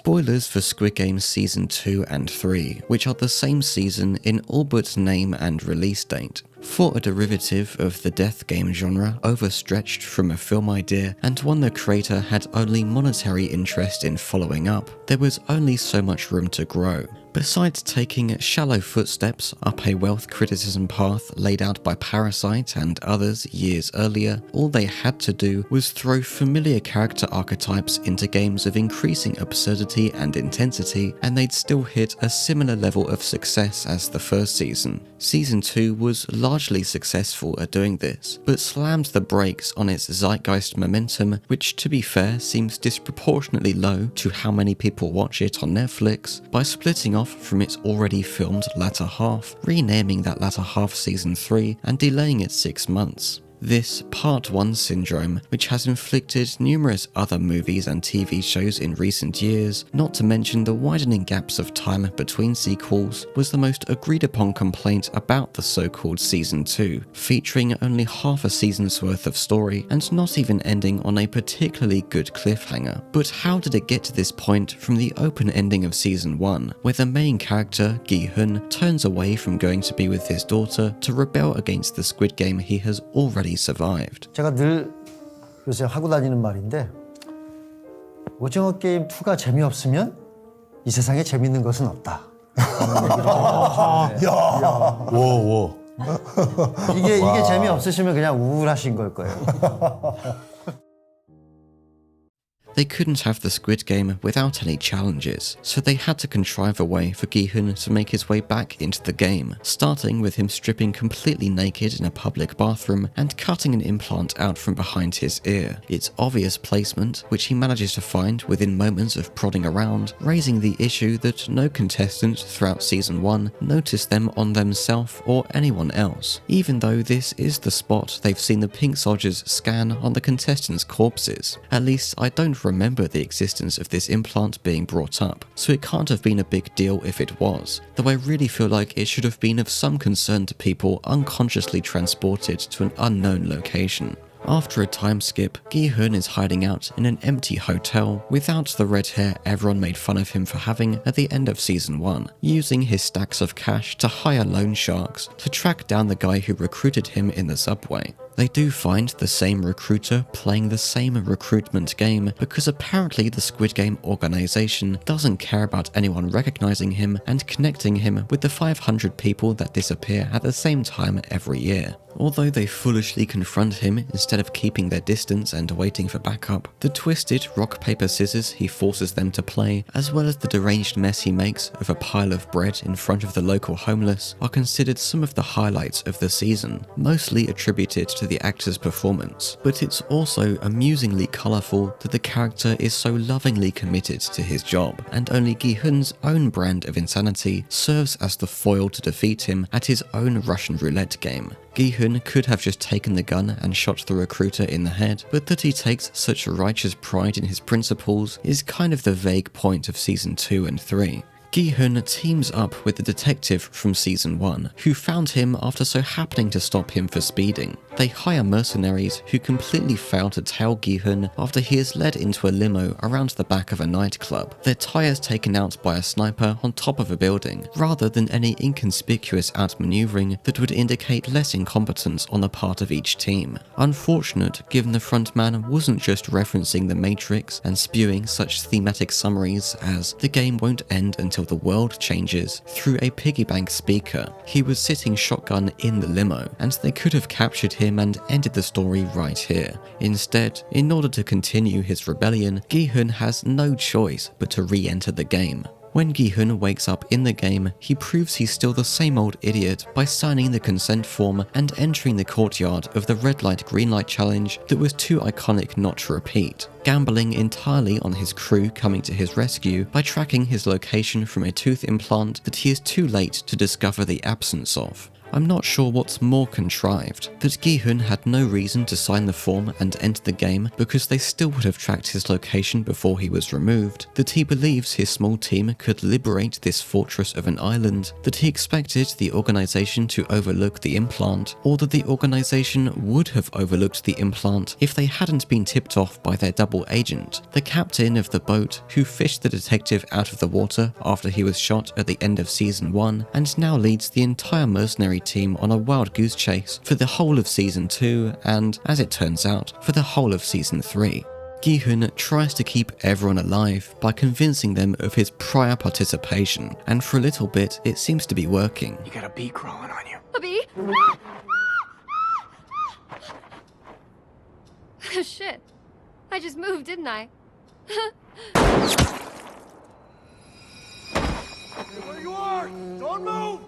Spoilers for Squid Game Season 2 and 3, which are the same season in all but name and release date. For a derivative of the death game genre, overstretched from a film idea, and one the creator had only monetary interest in following up, there was only so much room to grow. Besides taking shallow footsteps up a wealth criticism path laid out by Parasite and others years earlier, all they had to do was throw familiar character archetypes into games of increasing absurdity and intensity, and they'd still hit a similar level of success as the first season. Season 2 was largely successful at doing this, but slammed the brakes on its zeitgeist momentum, which to be fair seems disproportionately low to how many people watch it on Netflix, by splitting off from its already filmed latter half, renaming that latter half Season 3 and delaying it 6 months. This Part 1 syndrome, which has inflicted numerous other movies and TV shows in recent years, not to mention the widening gaps of time between sequels, was the most agreed upon complaint about the so-called Season 2, featuring only half a season's worth of story and not even ending on a particularly good cliffhanger. But how did it get to this point from the open ending of Season 1, where the main character, Gi-hun, turns away from going to be with his daughter to rebel against the Squid Game he has already survived? 제가 늘 요새 하고 다니는 말인데, 오징어 게임 2가 재미없으면 이 세상에 재밌는 것은 없다. 이게 재미없으시면 그냥 우울하신 걸 거예요. They couldn't have the Squid Game without any challenges, so they had to contrive a way for Gi-hun to make his way back into the game, starting with him stripping completely naked in a public bathroom and cutting an implant out from behind his ear. Its obvious placement, which he manages to find within moments of prodding around, raising the issue that no contestant throughout Season 1 noticed them on themselves or anyone else, even though this is the spot they've seen the pink soldiers scan on the contestants' corpses. At least I don't remember the existence of this implant being brought up, so it can't have been a big deal if it was, though I really feel like it should have been of some concern to people unconsciously transported to an unknown location. After a time skip, Gi-hun is hiding out in an empty hotel without the red hair everyone made fun of him for having at the end of Season 1, using his stacks of cash to hire loan sharks to track down the guy who recruited him in the subway. They do find the same recruiter playing the same recruitment game because apparently the Squid Game organization doesn't care about anyone recognizing him and connecting him with the 500 people that disappear at the same time every year. Although they foolishly confront him instead of keeping their distance and waiting for backup, the twisted rock paper scissors he forces them to play, as well as the deranged mess he makes of a pile of bread in front of the local homeless, are considered some of the highlights of the season, mostly attributed to the actor's performance. But it's also amusingly colourful that the character is so lovingly committed to his job, and only Gi-hun's own brand of insanity serves as the foil to defeat him at his own Russian roulette game. Gi-hun could have just taken the gun and shot the recruiter in the head, but that he takes such righteous pride in his principles is kind of the vague point of Season 2 and 3. Gi-hun teams up with the detective from Season 1, who found him after so happening to stop him for speeding. They hire mercenaries who completely fail to tail Gi-hun after he is led into a limo around the back of a nightclub, their tires taken out by a sniper on top of a building, rather than any inconspicuous outmaneuvering that would indicate less incompetence on the part of each team. Unfortunate, given the frontman wasn't just referencing the Matrix and spewing such thematic summaries as "the game won't end until the world changes" through a piggy bank speaker. He was sitting shotgun in the limo, and they could have captured him and ended the story right here. Instead, in order to continue his rebellion, Gi-hun has no choice but to re-enter the game. When Gi-hun wakes up in the game, he proves he's still the same old idiot by signing the consent form and entering the courtyard of the red light green light challenge that was too iconic not to repeat, gambling entirely on his crew coming to his rescue by tracking his location from a tooth implant that he is too late to discover the absence of. I'm not sure what's more contrived, that Gi-hun had no reason to sign the form and enter the game because they still would have tracked his location before he was removed, that he believes his small team could liberate this fortress of an island, that he expected the organization to overlook the implant, or that the organization would have overlooked the implant if they hadn't been tipped off by their double agent, the captain of the boat who fished the detective out of the water after he was shot at the end of season 1 and now leads the entire mercenary team on a wild goose chase for the whole of season 2 and, as it turns out, for the whole of season 3. Gi-hun tries to keep everyone alive by convincing them of his prior participation, and for a little bit it seems to be working. You got a bee crawling on you. A bee? Shit. I just moved, didn't I? Where you are! Don't move!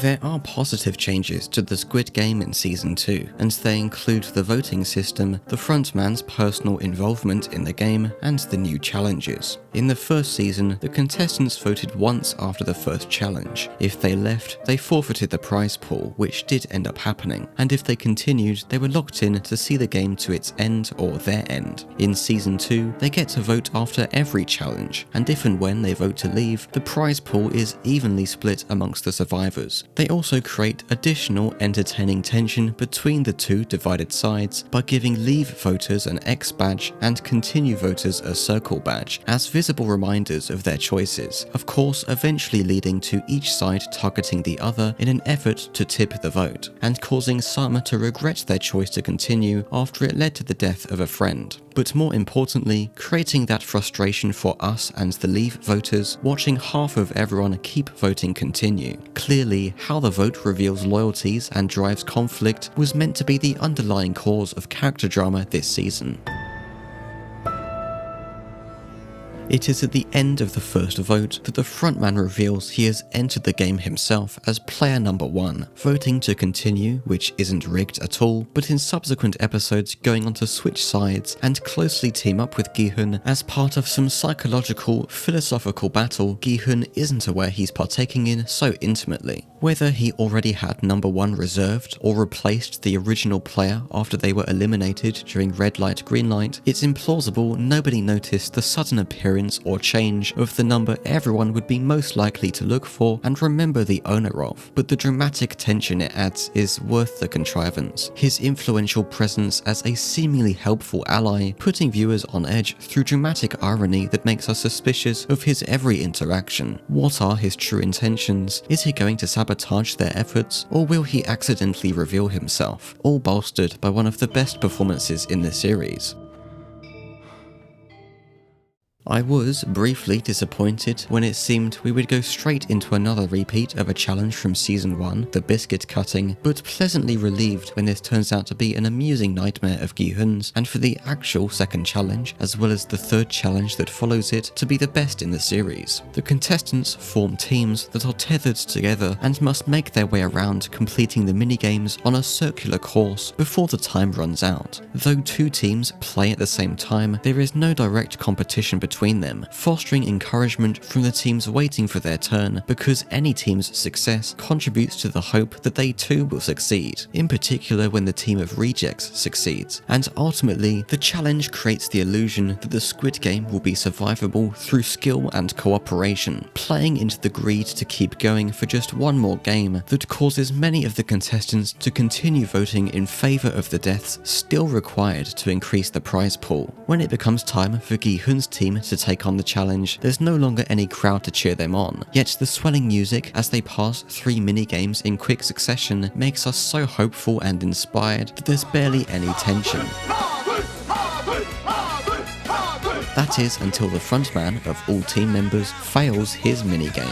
There are positive changes to the Squid Game in Season 2, and they include the voting system, the frontman's personal involvement in the game, and the new challenges. In the first season, the contestants voted once after the first challenge. If they left, they forfeited the prize pool, which did end up happening, and if they continued, they were locked in to see the game to its end or their end. In Season 2, they get to vote after every challenge, and if and when they vote to leave, the prize pool is evenly split amongst the survivors. They also create additional entertaining tension between the two divided sides by giving leave voters an X badge and continue voters a circle badge as visible reminders of their choices, of course eventually leading to each side targeting the other in an effort to tip the vote, and causing some to regret their choice to continue after it led to the death of a friend. But more importantly, creating that frustration for us and the leave voters, watching half of everyone keep voting continue. Clearly, how the vote reveals loyalties and drives conflict was meant to be the underlying cause of character drama this season. It is at the end of the first vote that the frontman reveals he has entered the game himself as player number 1, voting to continue, which isn't rigged at all, but in subsequent episodes going on to switch sides and closely team up with Gi-hun as part of some psychological, philosophical battle Gi-hun isn't aware he's partaking in so intimately. Whether he already had number 1 reserved or replaced the original player after they were eliminated during red light green light, it's implausible nobody noticed the sudden appearance or change of the number everyone would be most likely to look for and remember the owner of, but the dramatic tension it adds is worth the contrivance. His influential presence as a seemingly helpful ally, putting viewers on edge through dramatic irony that makes us suspicious of his every interaction. What are his true intentions? Is he going to sabotage their efforts, or will he accidentally reveal himself? All bolstered by one of the best performances in the series. I was briefly disappointed when it seemed we would go straight into another repeat of a challenge from season 1, the biscuit cutting, but pleasantly relieved when this turns out to be an amusing nightmare of Gi-hun's, and for the actual second challenge, as well as the third challenge that follows it, to be the best in the series. The contestants form teams that are tethered together and must make their way around completing the minigames on a circular course before the time runs out. Though two teams play at the same time, there is no direct competition between them, fostering encouragement from the teams waiting for their turn, because any team's success contributes to the hope that they too will succeed, in particular when the team of rejects succeeds. And ultimately, the challenge creates the illusion that the Squid Game will be survivable through skill and cooperation, playing into the greed to keep going for just one more game that causes many of the contestants to continue voting in favour of the deaths still required to increase the prize pool. When it becomes time for Gi-hun's team to take on the challenge, there's no longer any crowd to cheer them on, yet the swelling music as they pass 3 mini-games in quick succession makes us so hopeful and inspired that there's barely any tension. That is until the frontman of all team members fails his minigame.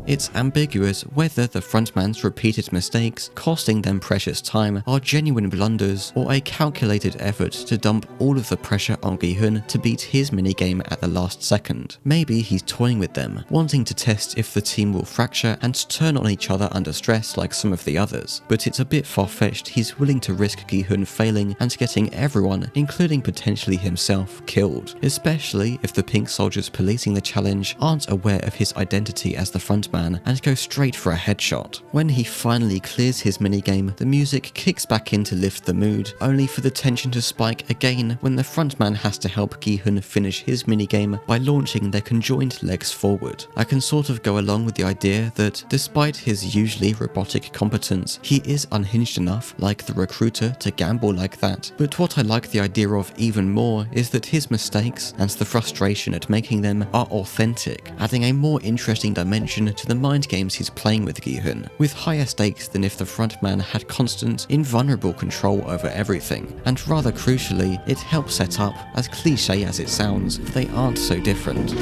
It's ambiguous whether the frontman's repeated mistakes costing them precious time are genuine blunders or a calculated effort to dump all of the pressure on Gi-hun to beat his minigame at the last second. Maybe he's toying with them, wanting to test if the team will fracture and turn on each other under stress like some of the others, but it's a bit far-fetched he's willing to risk Gi-hun failing and getting everyone, including potentially himself, killed, especially if the pink soldiers policing the challenge aren't aware of his identity as the frontman and go straight for a headshot. When he finally clears his minigame, the music kicks back in to lift the mood, only for the tension to spike again when the frontman has to help Gi-hun finish his minigame by launching their conjoined legs forward. I can sort of go along with the idea that, despite his usually robotic competence, he is unhinged enough, like the recruiter, to gamble like that. But what I like the idea of even more is that his mistakes and the frustration at making them are authentic, adding a more interesting dimension to the mind games he's playing with Gi-hun, with higher stakes than if the frontman had constant, invulnerable control over everything. And rather crucially, it helps set up, as cliche as it sounds, they aren't so different.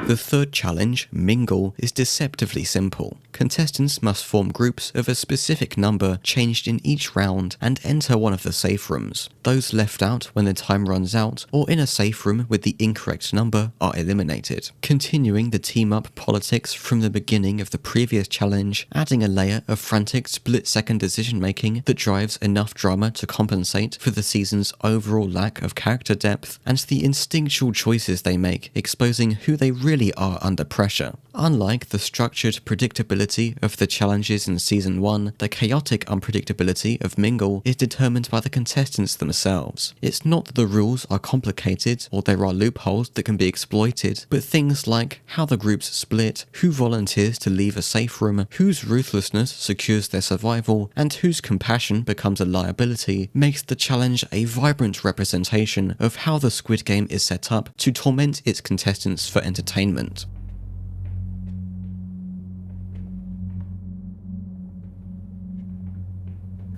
The third challenge, Mingle, is deceptively simple. Contestants must form groups of a specific number changed in each round and enter one of the safe rooms. Those left out when the time runs out or in a safe room with the incorrect number are eliminated. Continuing the team-up politics from the beginning of the previous challenge, adding a layer of frantic split-second decision-making that drives enough drama to compensate for the season's overall lack of character depth and the instinctual choices they make, exposing who they really are under pressure. Unlike the structured predictability of the challenges in Season 1, the chaotic unpredictability of Mingle is determined by the contestants themselves. It's not that the rules are complicated or there are loopholes that can be exploited, but things like how the groups split, who volunteers to leave a safe room, whose ruthlessness secures their survival, and whose compassion becomes a liability makes the challenge a vibrant representation of how the Squid Game is set up to torment its contestants for entertainment.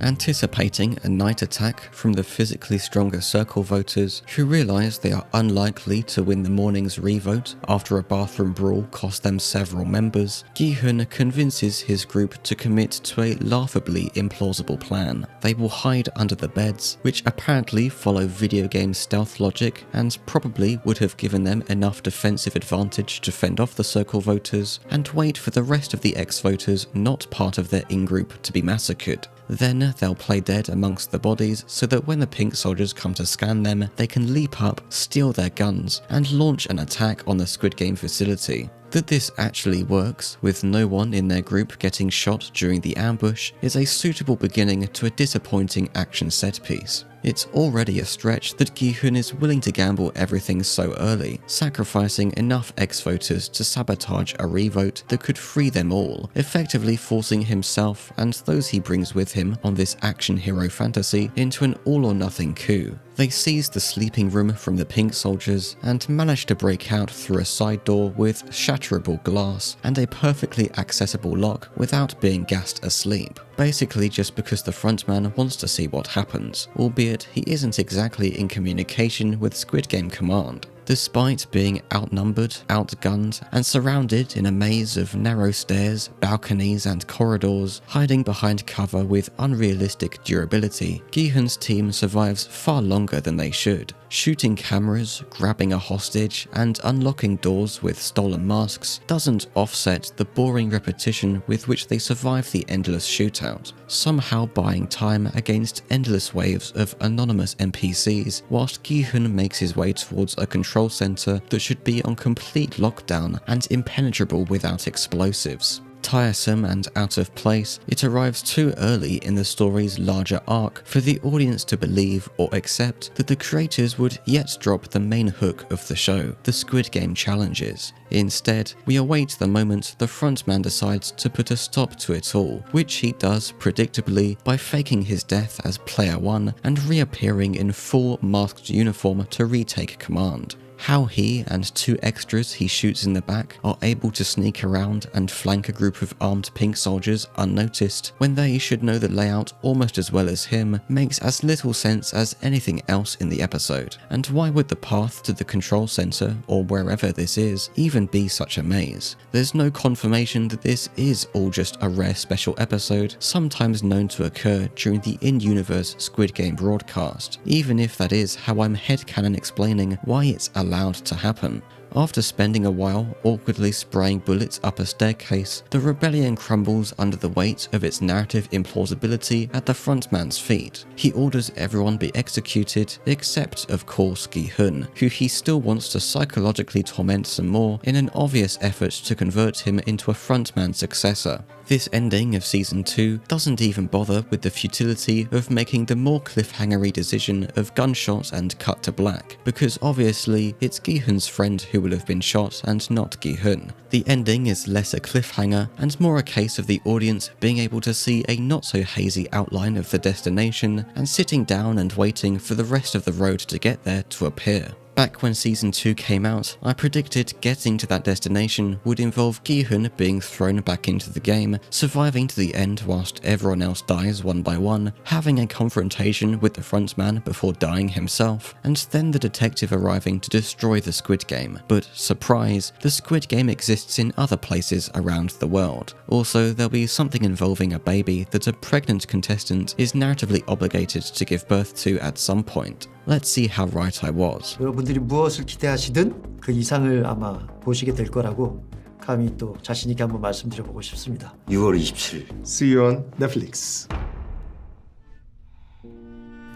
Anticipating a night attack from the physically stronger circle voters who realise they are unlikely to win the morning's revote after a bathroom brawl cost them several members, Gi-hun convinces his group to commit to a laughably implausible plan. They will hide under the beds, which apparently follow video game stealth logic and probably would have given them enough defensive advantage to fend off the circle voters, and wait for the rest of the ex-voters not part of their in-group to be massacred. Then they'll play dead amongst the bodies so that when the pink soldiers come to scan them, they can leap up, steal their guns, and launch an attack on the Squid Game facility. That this actually works, with no one in their group getting shot during the ambush, is a suitable beginning to a disappointing action set piece. It's already a stretch that Gi-hun is willing to gamble everything so early, sacrificing enough ex-voters to sabotage a revote that could free them all, effectively forcing himself and those he brings with him on this action hero fantasy into an all-or-nothing coup. They seize the sleeping room from the pink soldiers and manage to break out through a side door with shatterable glass and a perfectly accessible lock without being gassed asleep. Basically just because the frontman wants to see what happens, albeit he isn't exactly in communication with Squid Game Command. Despite being outnumbered, outgunned, and surrounded in a maze of narrow stairs, balconies, and corridors, hiding behind cover with unrealistic durability, Gi-hun's team survives far longer than they should. Shooting cameras, grabbing a hostage, and unlocking doors with stolen masks doesn't offset the boring repetition with which they survive the endless shootout, somehow buying time against endless waves of anonymous NPCs whilst Gi-hun makes his way towards a control center that should be on complete lockdown and impenetrable without explosives. Tiresome and out of place, it arrives too early in the story's larger arc for the audience to believe or accept that the creators would yet drop the main hook of the show, the Squid Game challenges. Instead, we await the moment the frontman decides to put a stop to it all, which he does predictably by faking his death as Player 1 and reappearing in full masked uniform to retake command. how he and 2 extras he shoots in the back are able to sneak around and flank a group of armed pink soldiers unnoticed when they should know the layout almost as well as him makes as little sense as anything else in the episode. And why would the path to the control center, or wherever this is, even be such a maze? There's no confirmation that this is all just a rare special episode, sometimes known to occur during the in-universe Squid Game broadcast, even if that is how I'm headcanon explaining why it's allowed to happen. After spending a while awkwardly spraying bullets up a staircase, the rebellion crumbles under the weight of its narrative implausibility at the frontman's feet. He orders everyone be executed, except of course Gi-hun, who he still wants to psychologically torment some more in an obvious effort to convert him into a frontman successor. This ending of Season 2 doesn't even bother with the futility of making the more cliffhangery decision of gunshot and cut to black, because obviously it's Gi-hun's friend who will have been shot and not Gi-hun. The ending is less a cliffhanger and more a case of the audience being able to see a not so hazy outline of the destination and sitting down and waiting for the rest of the road to get there to appear. Back when Season 2 came out, I predicted getting to that destination would involve Gi-hun being thrown back into the game, surviving to the end whilst everyone else dies one by one, having a confrontation with the frontman before dying himself, and then the detective arriving to destroy the Squid Game. But surprise, the Squid Game exists in other places around the world. Also, there'll be something involving a baby that a pregnant contestant is narratively obligated to give birth to at some point. Let's see how right I was. 여러분들이 무엇을 기대하시든 그 이상을 아마 보시게 될 거라고 감히 또 자신 있게 한번 말씀드려보고 싶습니다. 6월 27일. See you on Netflix.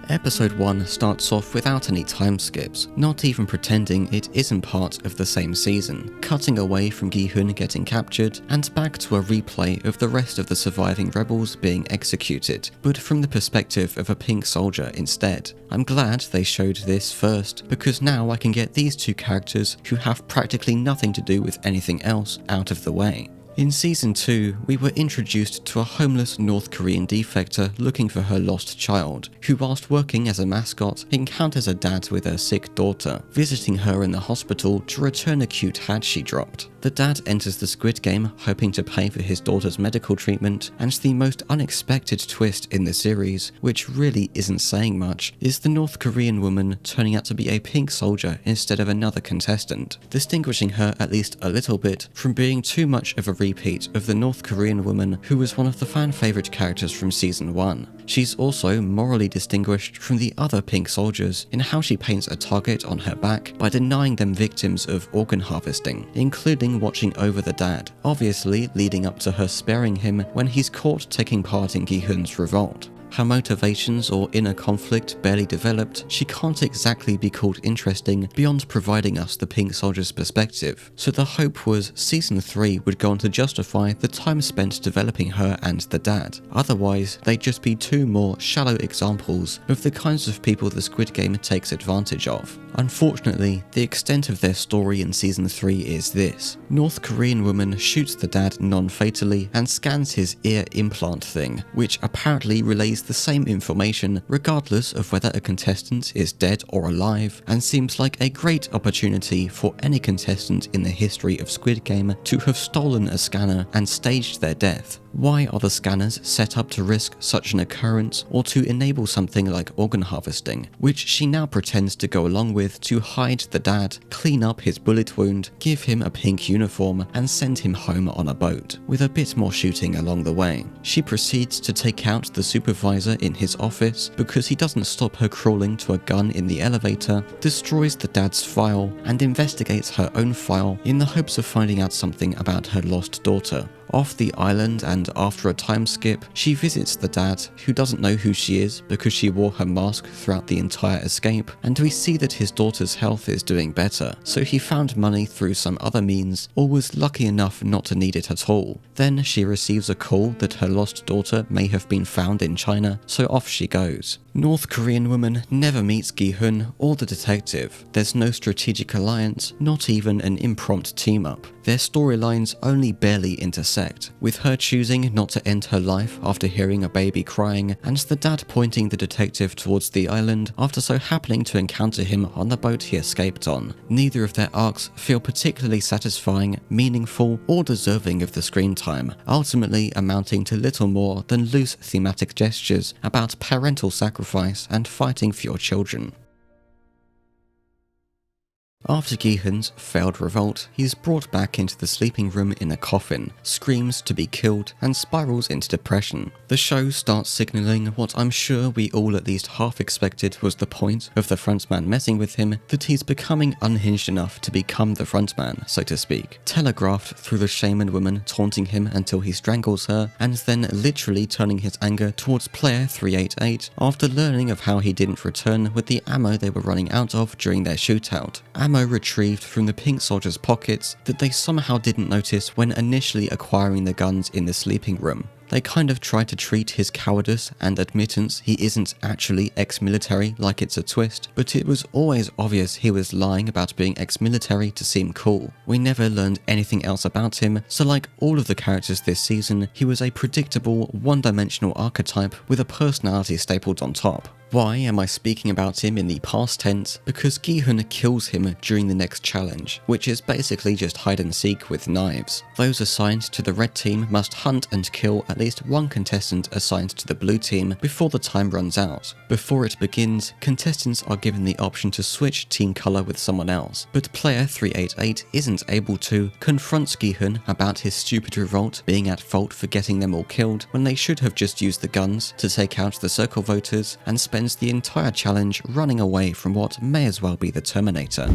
Episode 1 starts off without any time skips, not even pretending it isn't part of the same season, cutting away from Gi-hun getting captured and back to a replay of the rest of the surviving rebels being executed, but from the perspective of a pink soldier instead. I'm glad they showed this first, because now I can get these 2 characters who have practically nothing to do with anything else out of the way. In Season 2, we were introduced to a homeless North Korean defector looking for her lost child, who whilst working as a mascot encounters a dad with her sick daughter, visiting her in the hospital to return a cute hat she dropped. The dad enters the Squid Game hoping to pay for his daughter's medical treatment, and the most unexpected twist in the series, which really isn't saying much, is the North Korean woman turning out to be a pink soldier instead of another contestant, distinguishing her at least a little bit from being too much of a repeat of the North Korean woman who was one of the fan favourite characters from Season 1. She's also morally distinguished from the other pink soldiers in how she paints a target on her back by denying them victims of organ harvesting, including watching over the dad, obviously leading up to her sparing him when he's caught taking part in Gi-hun's revolt. Her motivations or inner conflict barely developed, she can't exactly be called interesting beyond providing us the pink soldier's perspective, so the hope was Season 3 would go on to justify the time spent developing her and the dad. Otherwise, they'd just be 2 more shallow examples of the kinds of people the Squid Game takes advantage of. Unfortunately, the extent of their story in Season 3 is this. North Korean woman shoots the dad non-fatally and scans his ear implant thing, which apparently relays the same information regardless of whether a contestant is dead or alive, and seems like a great opportunity for any contestant in the history of Squid Game to have stolen a scanner and staged their death. Why are the scanners set up to risk such an occurrence or to enable something like organ harvesting, which she now pretends to go along with to hide the dad, clean up his bullet wound, give him a pink uniform and send him home on a boat, with a bit more shooting along the way. She proceeds to take out the supervisor in his office because he doesn't stop her crawling to a gun in the elevator, destroys the dad's file and investigates her own file in the hopes of finding out something about her lost daughter. Off the island and after a time skip, she visits the dad, who doesn't know who she is because she wore her mask throughout the entire escape, and we see that his daughter's health is doing better, so he found money through some other means or was lucky enough not to need it at all. Then she receives a call that her lost daughter may have been found in China, so off she goes. North Korean woman never meets Gi-hun or the detective. There's no strategic alliance, not even an impromptu team-up. their storylines only barely intersect, with her choosing not to end her life after hearing a baby crying, and the dad pointing the detective towards the island after so happening to encounter him on the boat he escaped on. Neither of their arcs feel particularly satisfying, meaningful, or deserving of the screen time, ultimately amounting to little more than loose thematic gestures about parental sacrifice and fighting for your children. After Gi-hun's failed revolt, he's brought back into the sleeping room in a coffin, screams to be killed, and spirals into depression. The show starts signalling what I'm sure we all at least half expected was the point of the frontman messing with him, that he's becoming unhinged enough to become the frontman, so to speak, telegraphed through the shaman woman taunting him until he strangles her, and then literally turning his anger towards player 388 after learning of how he didn't return with the ammo they were running out of during their shootout. Ammo retrieved from the pink soldier's pockets that they somehow didn't notice when initially acquiring the guns in the sleeping room. They kind of try to treat his cowardice and admittance he isn't actually ex-military like it's a twist, but it was always obvious he was lying about being ex-military to seem cool. We never learned anything else about him, so like all of the characters this season, he was a predictable, one-dimensional archetype with a personality stapled on top. Why am I speaking about him in the past tense? Because Gi-hun kills him during the next challenge, which is basically just hide and seek with knives. Those assigned to the red team must hunt and kill at least one contestant assigned to the blue team before the time runs out. Before it begins, contestants are given the option to switch team color with someone else, but player 388 isn't able to, confronts Gi-hun about his stupid revolt being at fault for getting them all killed when they should have just used the guns to take out the circle voters, and spends the entire challenge running away from what may as well be the Terminator.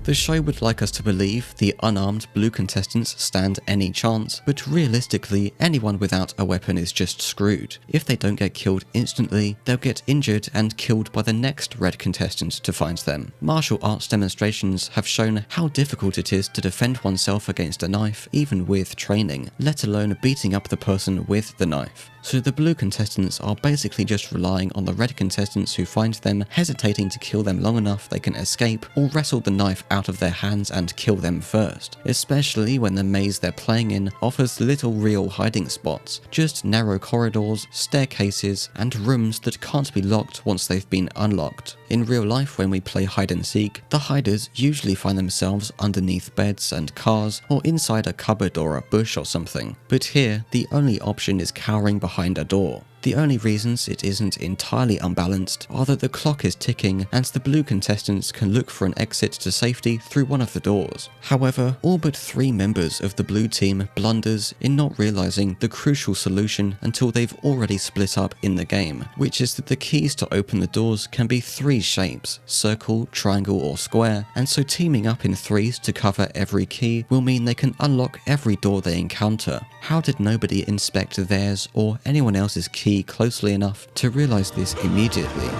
The show would like us to believe the unarmed blue contestants stand any chance, but realistically, anyone without a weapon is just screwed. If they don't get killed instantly, they'll get injured and killed by the next red contestant to find them. Martial arts demonstrations have shown how difficult it is to defend oneself against a knife, even with training, let alone beating up the person with the knife. So the blue contestants are basically just relying on the red contestants who find them, hesitating to kill them long enough they can escape, or wrestle the knife out of their hands and kill them first, especially when the maze they're playing in offers little real hiding spots, just narrow corridors, staircases, and rooms that can't be locked once they've been unlocked. In real life, when we play hide and seek, the hiders usually find themselves underneath beds and cars, or inside a cupboard or a bush or something, but here the only option is cowering behind a door. The only reasons it isn't entirely unbalanced are that the clock is ticking and the blue contestants can look for an exit to safety through one of the doors. However, all but 3 members of the blue team blunders in not realizing the crucial solution until they've already split up in the game, which is that the keys to open the doors can be 3 shapes, circle, triangle or square, and so teaming up in 3s to cover every key will mean they can unlock every door they encounter. How did nobody inspect theirs or anyone else's key closely enough to realize this immediately?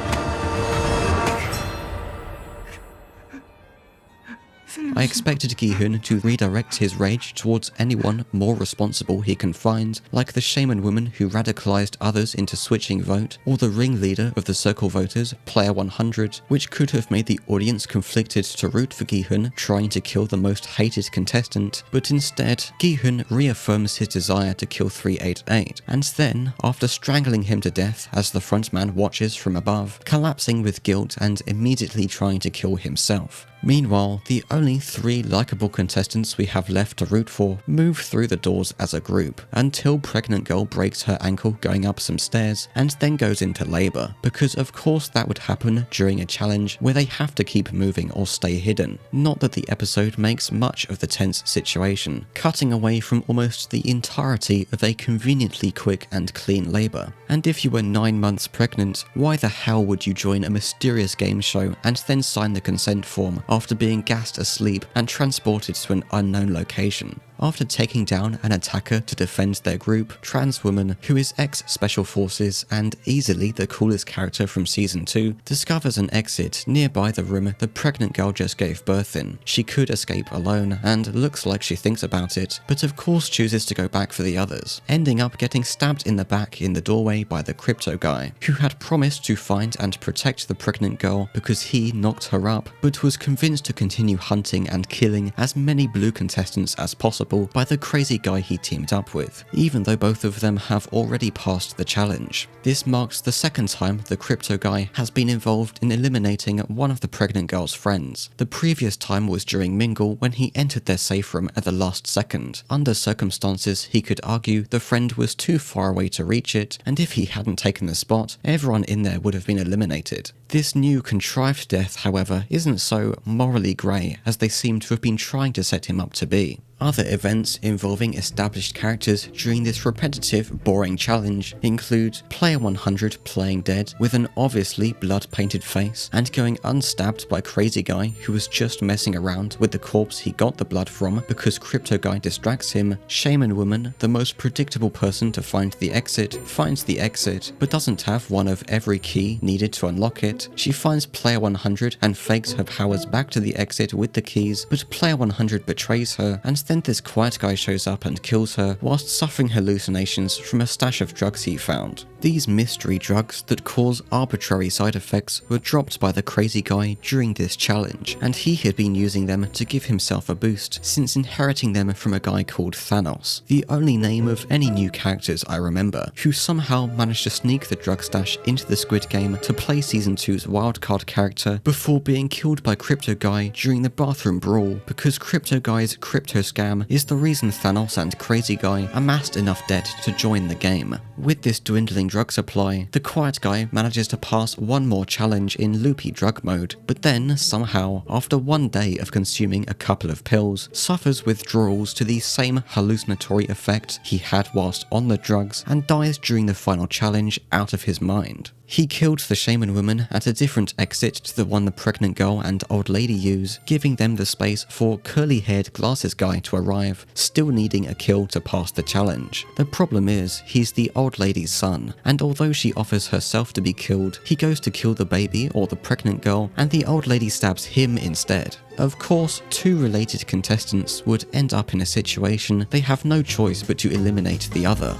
I expected Gi-hun to redirect his rage towards anyone more responsible he can find, like the shaman woman who radicalized others into switching vote, or the ringleader of the circle voters, player 100, which could have made the audience conflicted to root for Gi-hun trying to kill the most hated contestant, but instead, Gi-hun reaffirms his desire to kill 388, and then, after strangling him to death as the frontman watches from above, collapsing with guilt and immediately trying to kill himself. Meanwhile, the only 3 likable contestants we have left to root for move through the doors as a group, until pregnant girl breaks her ankle going up some stairs and then goes into labor, because of course that would happen during a challenge where they have to keep moving or stay hidden. Not that the episode makes much of the tense situation, cutting away from almost the entirety of a conveniently quick and clean labor. And if you were 9 months pregnant, why the hell would you join a mysterious game show and then sign the consent form after being gassed asleep and transported to an unknown location? After taking down an attacker to defend their group, trans woman, who is ex-Special Forces and easily the coolest character from Season 2, discovers an exit nearby the room the pregnant girl just gave birth in. She could escape alone, and looks like she thinks about it, but of course chooses to go back for the others, ending up getting stabbed in the back in the doorway by the crypto guy, who had promised to find and protect the pregnant girl because he knocked her up, but was convinced to continue hunting and killing as many blue contestants as possible by the crazy guy he teamed up with, even though both of them have already passed the challenge. This marks the second time the crypto guy has been involved in eliminating one of the pregnant girl's friends. The previous time was during Mingle when he entered their safe room at the last second. Under circumstances, he could argue the friend was too far away to reach it, and if he hadn't taken the spot, everyone in there would have been eliminated. This new contrived death, however, isn't so morally grey as they seem to have been trying to set him up to be. Other events involving established characters during this repetitive, boring challenge include Player 100 playing dead with an obviously blood-painted face and going unstabbed by Crazy Guy who was just messing around with the corpse he got the blood from because Crypto Guy distracts him. Shaman Woman, the most predictable person to find the exit, finds the exit but doesn't have one of every key needed to unlock it. She finds Player 100 and fakes her powers back to the exit with the keys, but Player 100 betrays her, and then this quiet guy shows up and kills her whilst suffering hallucinations from a stash of drugs he found. These mystery drugs that cause arbitrary side effects were dropped by the crazy guy during this challenge, and he had been using them to give himself a boost since inheriting them from a guy called Thanos, the only name of any new characters I remember, who somehow managed to sneak the drug stash into the Squid Game to play Season 2's wildcard character before being killed by Crypto Guy during the bathroom brawl because Crypto Guy's crypto scam is the reason Thanos and Crazy Guy amassed enough debt to join the game. With this dwindling drug supply, the quiet guy manages to pass one more challenge in loopy drug mode, but then somehow, after one day of consuming a couple of pills, suffers withdrawals to the same hallucinatory effect he had whilst on the drugs and dies during the final challenge out of his mind. He killed the shaman woman at a different exit to the one the pregnant girl and old lady use, giving them the space for curly-haired glasses guy to arrive, still needing a kill to pass the challenge. The problem is, he's the old lady's son, and although she offers herself to be killed, he goes to kill the baby or the pregnant girl, and the old lady stabs him instead. Of course, two related contestants would end up in a situation they have no choice but to eliminate the other.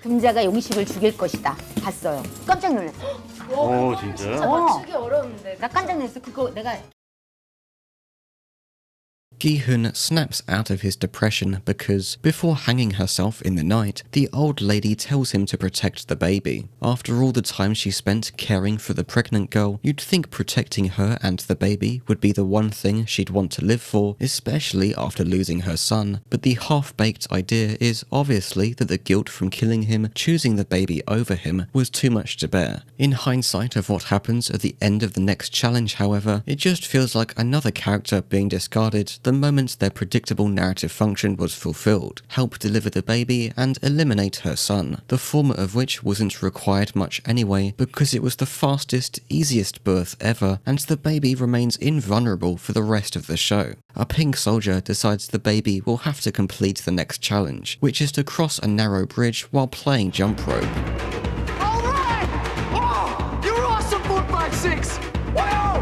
금자가 용식을 죽일 것이다. 봤어요. 깜짝 놀랐어. 오, 진짜요? 맞추기 어려운데. 나 깜짝 놀랐어. 그거 내가 Gi-hun snaps out of his depression because, before hanging herself in the night, the old lady tells him to protect the baby. After all the time she spent caring for the pregnant girl, you'd think protecting her and the baby would be the one thing she'd want to live for, especially after losing her son. But the half-baked idea is obviously that the guilt from killing him, choosing the baby over him, was too much to bear. In hindsight of what happens at the end of the next challenge, however, it just feels like another character being discarded the moment their predictable narrative function was fulfilled, help deliver the baby and eliminate her son, the former of which wasn't required much anyway because it was the fastest, easiest birth ever, and the baby remains invulnerable for the rest of the show. A pink soldier decides the baby will have to complete the next challenge, which is to cross a narrow bridge while playing jump rope. All right! Oh, you're awesome, 456! Wow!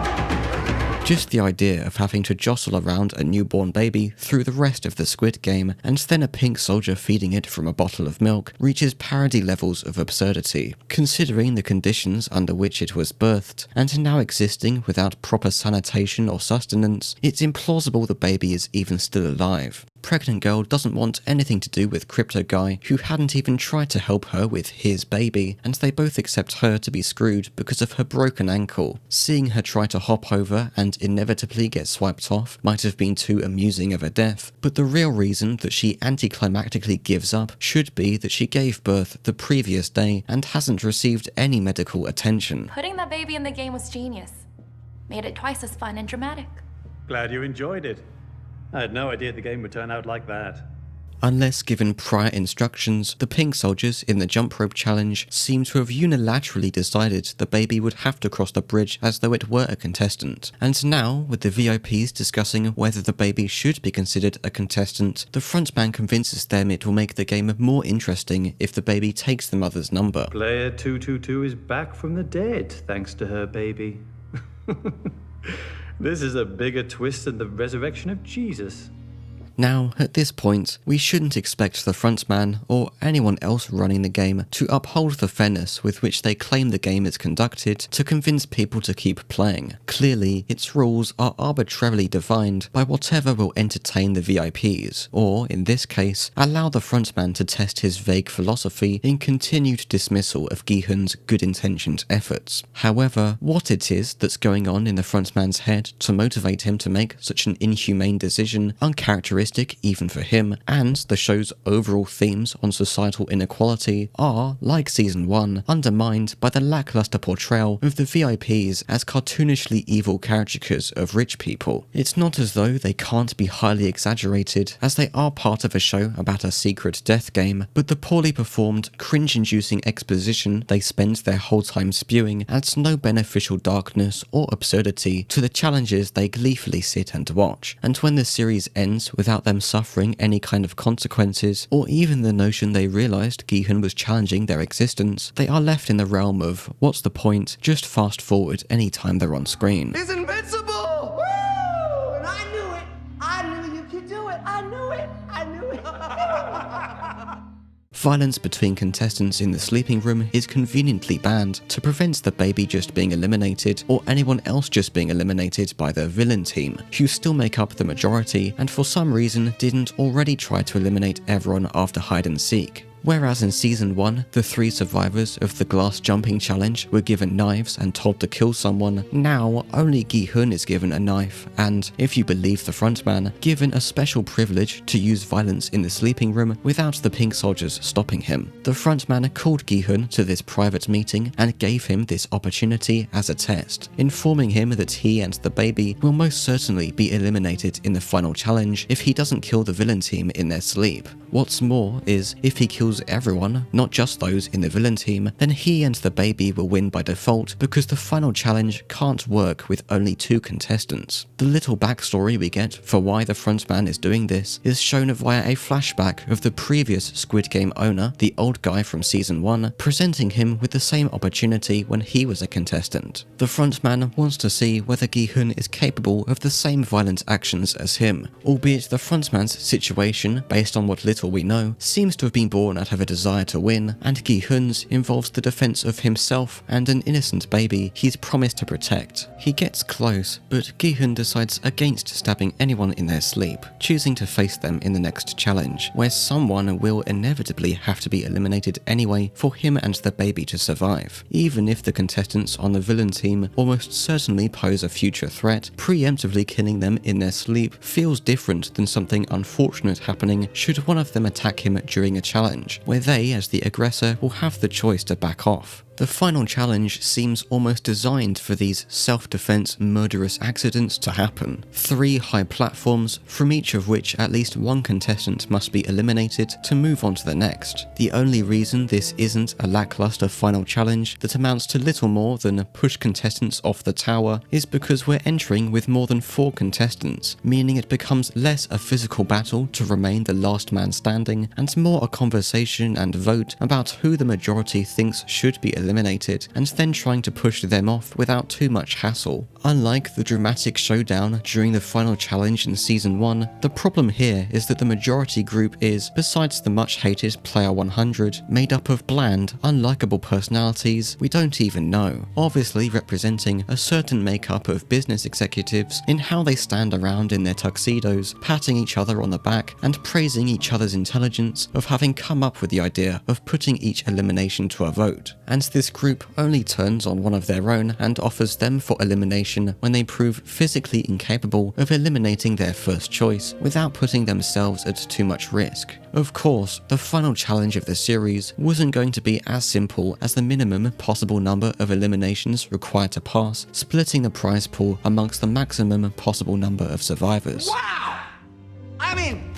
Just the idea of having to jostle around a newborn baby through the rest of the Squid Game, and then a pink soldier feeding it from a bottle of milk, reaches parody levels of absurdity, considering the conditions under which it was birthed, and now existing without proper sanitation or sustenance. It's implausible the baby is even still alive. Pregnant girl doesn't want anything to do with Crypto Guy, who hadn't even tried to help her with his baby, and they both accept her to be screwed because of her broken ankle. Seeing her try to hop over and inevitably get swiped off might have been too amusing of a death, but the real reason that she anticlimactically gives up should be that she gave birth the previous day and hasn't received any medical attention. Putting that baby in the game was genius. Made it twice as fun and dramatic. Glad you enjoyed it. I had no idea the game would turn out like that. Unless given prior instructions, the pink soldiers in the jump rope challenge seem to have unilaterally decided the baby would have to cross the bridge as though it were a contestant. And now, with the VIPs discussing whether the baby should be considered a contestant, the frontman convinces them it will make the game more interesting if the baby takes the mother's number. Player 222 is back from the dead, thanks to her baby. This is a bigger twist than the resurrection of Jesus. Now, at this point, we shouldn't expect the frontman or anyone else running the game to uphold the fairness with which they claim the game is conducted to convince people to keep playing. Clearly, its rules are arbitrarily defined by whatever will entertain the VIPs, or, in this case, allow the frontman to test his vague philosophy in continued dismissal of Gi-hun's good-intentioned efforts. However, what it is that's going on in the frontman's head to motivate him to make such an inhumane decision, uncharacteristic even for him, and the show's overall themes on societal inequality are, like Season 1, undermined by the lackluster portrayal of the VIPs as cartoonishly evil caricatures of rich people. It's not as though they can't be highly exaggerated, as they are part of a show about a secret death game, but the poorly performed, cringe-inducing exposition they spend their whole time spewing adds no beneficial darkness or absurdity to the challenges they gleefully sit and watch. And when the series ends without them suffering any kind of consequences, or even the notion they realised Gi-hun was challenging their existence, they are left in the realm of, what's the point, just fast forward any time they're on screen. He's invincible! Woo! And I knew it! I knew you could do it! I knew it! I knew it! Violence between contestants in the sleeping room is conveniently banned to prevent the baby just being eliminated or anyone else just being eliminated by the villain team, who still make up the majority and for some reason didn't already try to eliminate everyone after hide and seek. Whereas in Season 1, the 3 survivors of the glass jumping challenge were given knives and told to kill someone, now only Gi-hun is given a knife and, if you believe the frontman, given a special privilege to use violence in the sleeping room without the pink soldiers stopping him. The frontman called Gi-hun to this private meeting and gave him this opportunity as a test, informing him that he and the baby will most certainly be eliminated in the final challenge if he doesn't kill the villain team in their sleep. What's more is, if he kills everyone, not just those in the villain team, then he and the baby will win by default because the final challenge can't work with only 2 contestants. The little backstory we get for why the frontman is doing this is shown via a flashback of the previous Squid Game owner, the old guy from Season 1, presenting him with the same opportunity when he was a contestant. The frontman wants to see whether Gi-hun is capable of the same violent actions as him, albeit the frontman's situation, based on what little we know, seems to have been born out of a desire to win, and Gi-hun's involves the defense of himself and an innocent baby he's promised to protect. He gets close, but Gi-hun decides against stabbing anyone in their sleep, choosing to face them in the next challenge, where someone will inevitably have to be eliminated anyway for him and the baby to survive. Even if the contestants on the villain team almost certainly pose a future threat, preemptively killing them in their sleep feels different than something unfortunate happening should one of them attack him during a challenge, where they, as the aggressor, will have the choice to back off. The final challenge seems almost designed for these self-defense murderous accidents to happen. 3 high platforms, from each of which at least one contestant must be eliminated to move on to the next. The only reason this isn't a lackluster final challenge that amounts to little more than push contestants off the tower is because we're entering with more than 4 contestants, meaning it becomes less a physical battle to remain the last man standing and more a conversation and vote about who the majority thinks should be eliminated, and then trying to push them off without too much hassle. Unlike the dramatic showdown during the final challenge in Season 1, the problem here is that the majority group is, besides the much-hated Player 100, made up of bland, unlikable personalities we don't even know, obviously representing a certain makeup of business executives in how they stand around in their tuxedos, patting each other on the back and praising each other's intelligence of having come up with the idea of putting each elimination to a vote. And this group only turns on one of their own and offers them for elimination when they prove physically incapable of eliminating their first choice without putting themselves at too much risk. Of course, the final challenge of the series wasn't going to be as simple as the minimum possible number of eliminations required to pass, splitting the prize pool amongst the maximum possible number of survivors. Wow! I mean,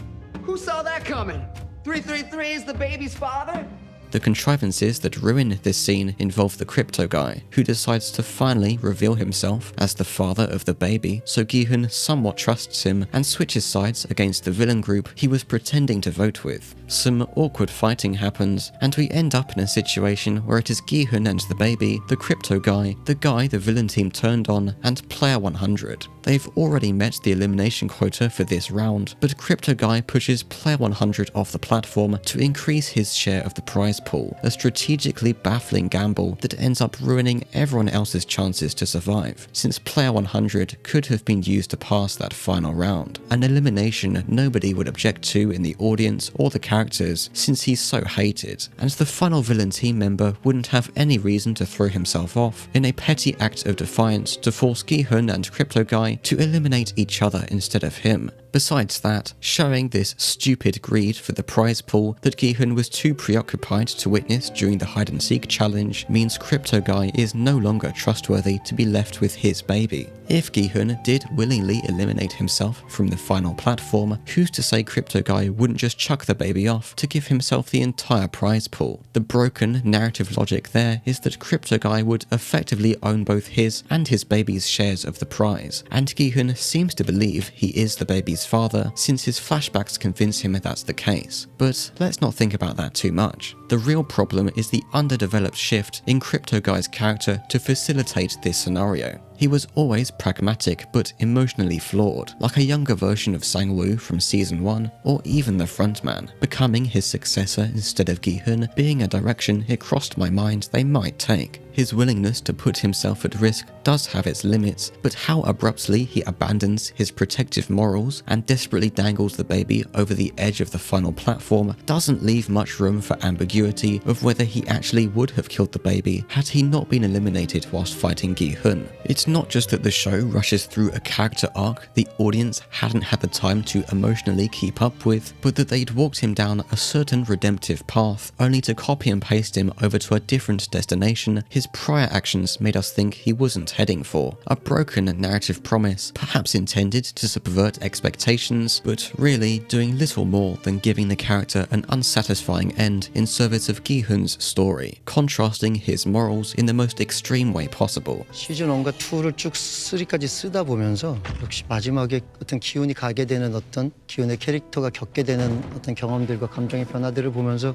Who saw that coming? 333 is the baby's father? The contrivances that ruin this scene involve the crypto guy, who decides to finally reveal himself as the father of the baby, so Gi-hun somewhat trusts him and switches sides against the villain group he was pretending to vote with. Some awkward fighting happens, and we end up in a situation where it is Gi-hun and the baby, the crypto guy the villain team turned on, and player 100. They've already met the elimination quota for this round, but crypto guy pushes player 100 off the platform to increase his share of the prize pool, a strategically baffling gamble that ends up ruining everyone else's chances to survive, since player 100 could have been used to pass that final round, an elimination nobody would object to in the audience or the characters since he's so hated, and the final villain team member wouldn't have any reason to throw himself off in a petty act of defiance to force Gi-hun and crypto guy to eliminate each other instead of him. Besides that, showing this stupid greed for the prize pool that Gi-hun was too preoccupied to witness during the hide-and-seek challenge means Crypto Guy is no longer trustworthy to be left with his baby. If Gi-hun did willingly eliminate himself from the final platform, who's to say Crypto Guy wouldn't just chuck the baby off to give himself the entire prize pool? The broken narrative logic there is that Crypto Guy would effectively own both his and his baby's shares of the prize, and Gi-hun seems to believe he is the baby's father since his flashbacks convince him that's the case. But let's not think about that too much. The real problem is the underdeveloped shift in Crypto Guy's character to facilitate this scenario. He was always pragmatic but emotionally flawed, like a younger version of Sang-woo from season 1, or even the frontman. Becoming his successor instead of Gi-hun being a direction it crossed my mind they might take. His willingness to put himself at risk does have its limits, but how abruptly he abandons his protective morals and desperately dangles the baby over the edge of the final platform doesn't leave much room for ambiguity of whether he actually would have killed the baby had he not been eliminated whilst fighting Gi-hun. It's not just that the show rushes through a character arc the audience hadn't had the time to emotionally keep up with, but that they'd walked him down a certain redemptive path only to copy and paste him over to a different destination his prior actions made us think he wasn't heading for. A broken narrative promise, perhaps intended to subvert expectations, but really doing little more than giving the character an unsatisfying end in service of Gi-hun's story, contrasting his morals in the most extreme way possible. 시즌 1과 2를 쭉 3까지 쓰다 보면서 역시 마지막에 어떤 기훈이 가게 되는 어떤 기훈의 캐릭터가 겪게 되는 어떤 경험들과 감정의 변화들을 보면서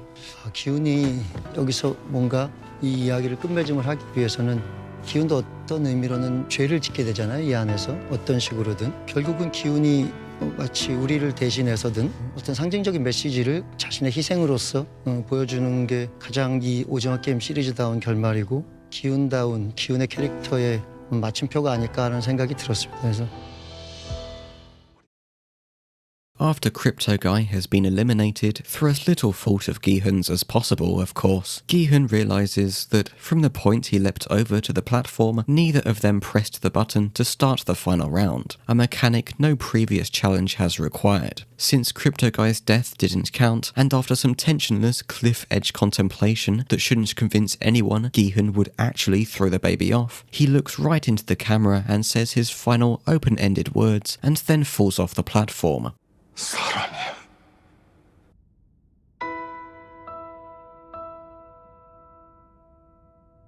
기훈이 여기서 뭔가 이 이야기를 끝맺음을 하기 위해서는 기훈도 어떤 의미로는 죄를 짓게 되잖아요. 이 안에서 어떤 식으로든 결국은 기훈이 마치 우리를 대신해서든 어떤 상징적인 메시지를 자신의 희생으로서 보여주는 게 가장 이 오징어 게임 시리즈다운 결말이고 기훈다운 기훈의 캐릭터의 마침표가 아닐까 하는 생각이 들었습니다. 그래서 After Crypto Guy has been eliminated, through as little fault of Gi-hun's as possible, of course, Gi-hun realizes that from the point he leapt over to the platform, neither of them pressed the button to start the final round, a mechanic no previous challenge has required. Since Crypto Guy's death didn't count, and after some tensionless cliff-edge contemplation that shouldn't convince anyone Gi-hun would actually throw the baby off, he looks right into the camera and says his final open-ended words, and then falls off the platform. 사람이야.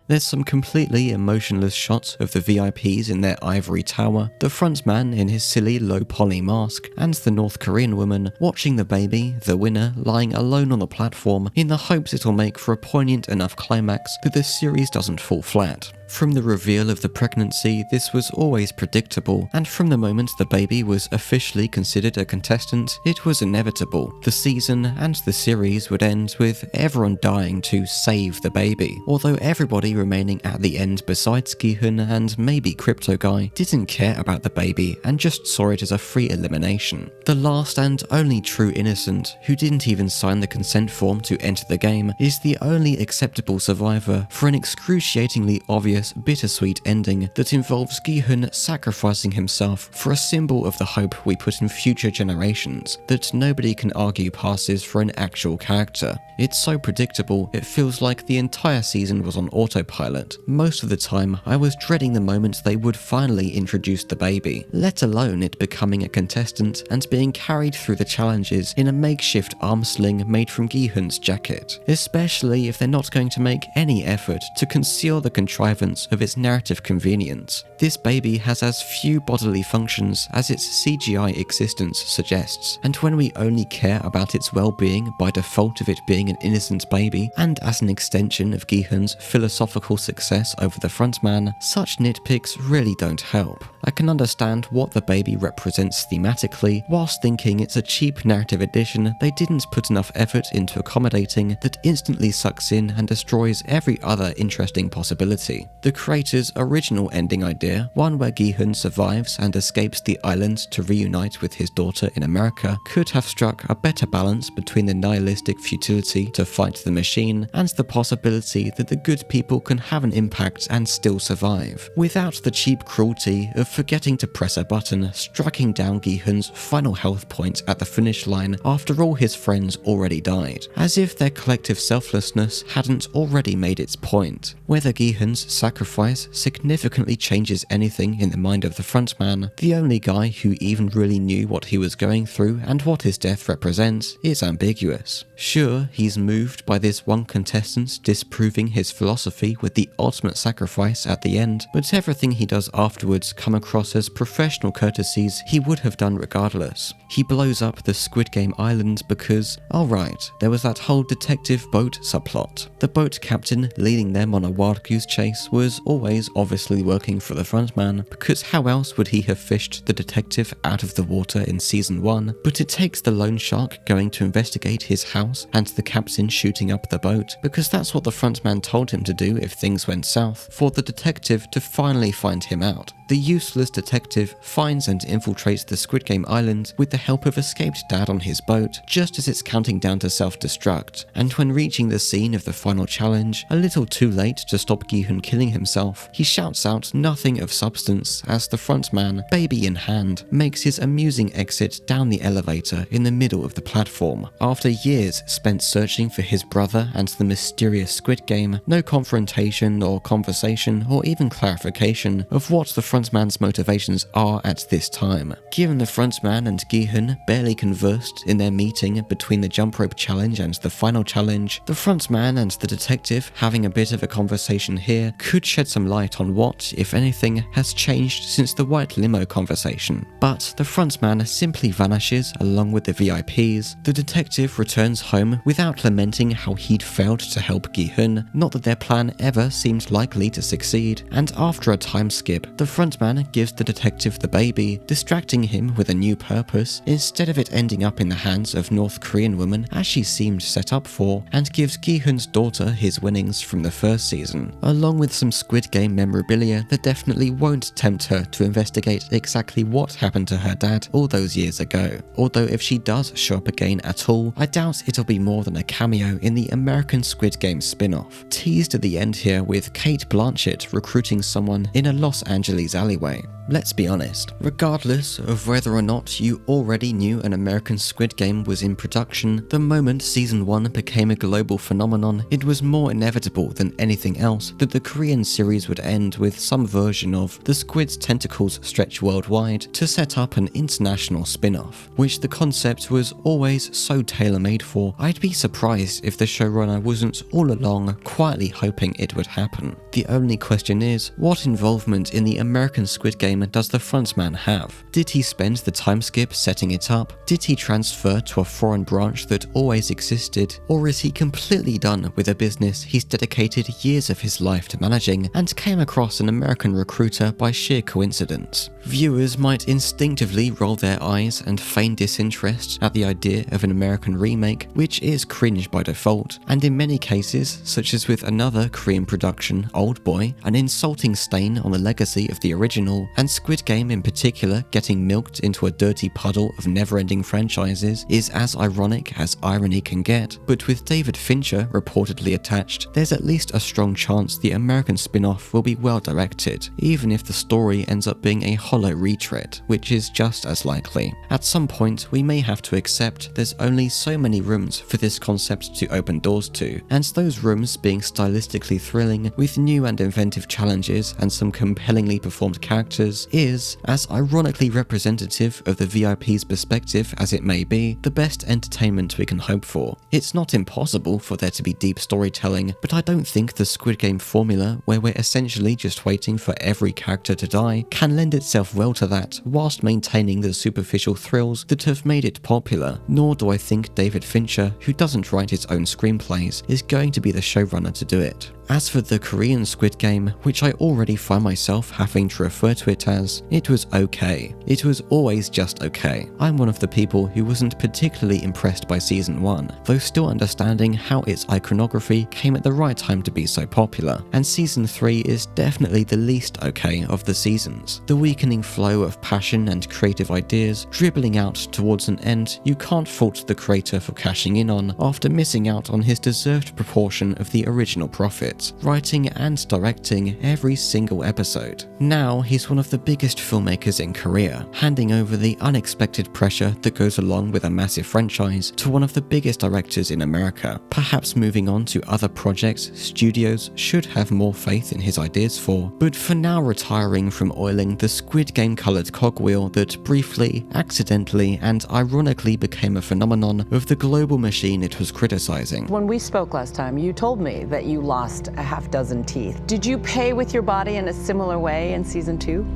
There's some completely emotionless shots of the VIPs in their ivory tower, the frontman in his silly low-poly mask, and the North Korean woman watching the baby, the winner, lying alone on the platform in the hopes it'll make for a poignant enough climax that the series doesn't fall flat. From the reveal of the pregnancy, this was always predictable, and from the moment the baby was officially considered a contestant, it was inevitable. The season and the series would end with everyone dying to save the baby, although everybody remaining at the end besides Gi-hun and maybe Crypto Guy didn't care about the baby and just saw it as a free elimination. The last and only true innocent, who didn't even sign the consent form to enter the game, is the only acceptable survivor for an excruciatingly obvious mysterious, bittersweet ending that involves Gi-hun sacrificing himself for a symbol of the hope we put in future generations that nobody can argue passes for an actual character. It's so predictable, it feels like the entire season was on autopilot. Most of the time, I was dreading the moment they would finally introduce the baby, let alone it becoming a contestant and being carried through the challenges in a makeshift arm sling made from Gi-hun's jacket, especially if they're not going to make any effort to conceal the contrivance of its narrative convenience. This baby has as few bodily functions as its CGI existence suggests, and when we only care about its well-being by default of it being an innocent baby, and as an extension of Gi-hun's philosophical success over the frontman, such nitpicks really don't help. I can understand what the baby represents thematically, whilst thinking it's a cheap narrative addition they didn't put enough effort into accommodating that instantly sucks in and destroys every other interesting possibility. The creator's original ending idea, one where Gi-hun survives and escapes the island to reunite with his daughter in America, could have struck a better balance between the nihilistic futility to fight the machine and the possibility that the good people can have an impact and still survive, without the cheap cruelty of forgetting to press a button, striking down Gi-hun's final health point at the finish line after all his friends already died, as if their collective selflessness hadn't already made its point. Whether Gi-hun's sacrifice significantly changes anything in the mind of the frontman, the only guy who even really knew what he was going through and what his death represents, is ambiguous. Sure, he's moved by this one contestant disproving his philosophy with the ultimate sacrifice at the end, but everything he does afterwards come across as professional courtesies he would have done regardless. He blows up the Squid Game island because, alright, there was that whole detective boat subplot. The boat captain leading them on a wild goose chase was always obviously working for the frontman, because how else would he have fished the detective out of the water in season 1? But it takes the loan shark going to investigate his house and the captain shooting up the boat, because that's what the frontman told him to do if things went south, for the detective to finally find him out. The useless detective finds and infiltrates the Squid Game island with the help of escaped dad on his boat, just as it's counting down to self-destruct, and when reaching the scene of the final challenge, a little too late to stop Gi-hun killing himself, he shouts out nothing of substance as the frontman, baby in hand, makes his amusing exit down the elevator in the middle of the platform. After years spent searching for his brother and the mysterious Squid Game, no confrontation or conversation or even clarification of what the frontman's motivations are at this time. Given the frontman and Gi-hun barely conversed in their meeting between the jump rope challenge and the final challenge, the frontman and the detective having a bit of a conversation here could shed some light on what, if anything, has changed since the white limo conversation. But the frontman simply vanishes along with the VIPs. The detective returns home without lamenting how he'd failed to help Gi-hun, not that their plan ever seemed likely to succeed, and after a time skip, the frontman gives the detective the baby, distracting him with a new purpose, instead of it ending up in the hands of North Korean woman as she seemed set up for, and gives Gi-hun's daughter his winnings from the first season, along with some Squid Game memorabilia that definitely won't tempt her to investigate exactly what happened to her dad all those years ago. Although if she does show up again at all, I doubt it'll be more than a cameo in the American Squid Game spin-off, teased at the end here with Cate Blanchett recruiting someone in a Los Angeles alleyway. Let's be honest, regardless of whether or not you already knew an American Squid Game was in production, the moment season 1 became a global phenomenon, it was more inevitable than anything else that the Korean series would end with some version of the squid's tentacles stretch worldwide to set up an international spin-off, which the concept was always so tailor-made for. I'd be surprised if the showrunner wasn't all along quietly hoping it would happen. The only question is, what involvement in the American Squid Game does the frontman have? Did he spend the time skip setting it up? Did he transfer to a foreign branch that always existed? Or is he completely done with a business he's dedicated years of his life to managing and came across an American recruiter by sheer coincidence? Viewers might instinctively roll their eyes and feign disinterest at the idea of an American remake, which is cringe by default, and in many cases, such as with another Korean production, Old Boy, an insulting stain on the legacy of the the original, and Squid Game in particular getting milked into a dirty puddle of never-ending franchises is as ironic as irony can get, but with David Fincher reportedly attached, there's at least a strong chance the American spin-off will be well directed, even if the story ends up being a hollow retread, which is just as likely. At some point, we may have to accept there's only so many rooms for this concept to open doors to, and those rooms being stylistically thrilling with new and inventive challenges and some compellingly performed characters is, as ironically representative of the VIP's perspective as it may be, the best entertainment we can hope for. It's not impossible for there to be deep storytelling, but I don't think the Squid Game formula, where we're essentially just waiting for every character to die, can lend itself well to that whilst maintaining the superficial thrills that have made it popular, nor do I think David Fincher, who doesn't write his own screenplays, is going to be the showrunner to do it. As for the Korean Squid Game, which I already find myself having to refer to it as, it was okay. It was always just okay. I'm one of the people who wasn't particularly impressed by season 1, though still understanding how its iconography came at the right time to be so popular, and season 3 is definitely the least okay of the seasons. The weakening flow of passion and creative ideas dribbling out towards an end you can't fault the creator for cashing in on after missing out on his deserved proportion of the original profit, writing and directing every single episode. Now he's one of the biggest filmmakers in Korea, handing over the unexpected pressure that goes along with a massive franchise to one of the biggest directors in America. Perhaps moving on to other projects studios should have more faith in his ideas for, but for now retiring from oiling the Squid Game coloured cogwheel that briefly, accidentally and ironically became a phenomenon of the global machine it was criticizing. When we spoke last time, you told me that you lost a half dozen teeth. Did you pay with your body in a similar way in season 2?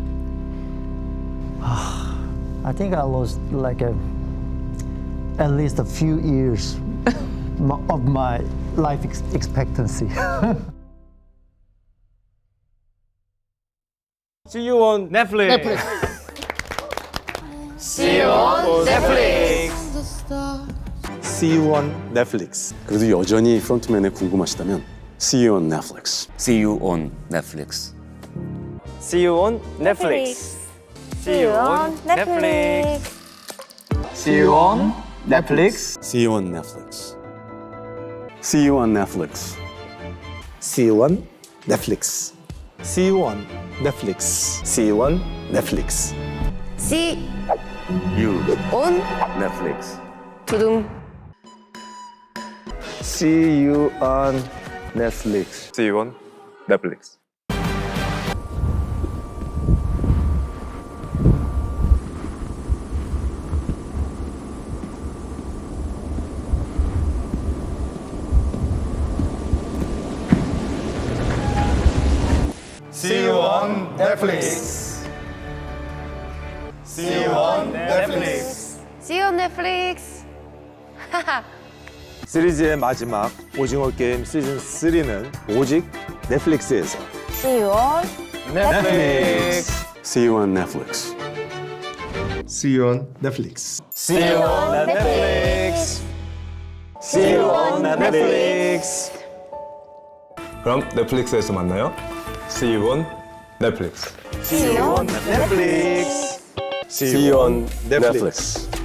I think I lost like at least a few years of my life expectancy. See you on Netflix. See you on Netflix. See you on Netflix. 그래도 여전히 프론트맨에 궁금하시다면 See you on Netflix. See you on Netflix. See you on Netflix. See you on Netflix. See you on Netflix. See you on Netflix. See you on Netflix. See you on Netflix. See you on Netflix. See you on Netflix. See You on Netflix. 두둥. See you on Netflix. See you on Netflix. See you on Netflix. See you on Netflix. See you on Netflix. 시리즈의 마지막 오징어 게임 시즌 3는 오직 넷플릭스에서. See you on Netflix. See you on Netflix. See you on Netflix. See you on Netflix. See you on Netflix. 그럼 넷플릭스에서 만나요. See you on Netflix. See you on Netflix. See you on Netflix.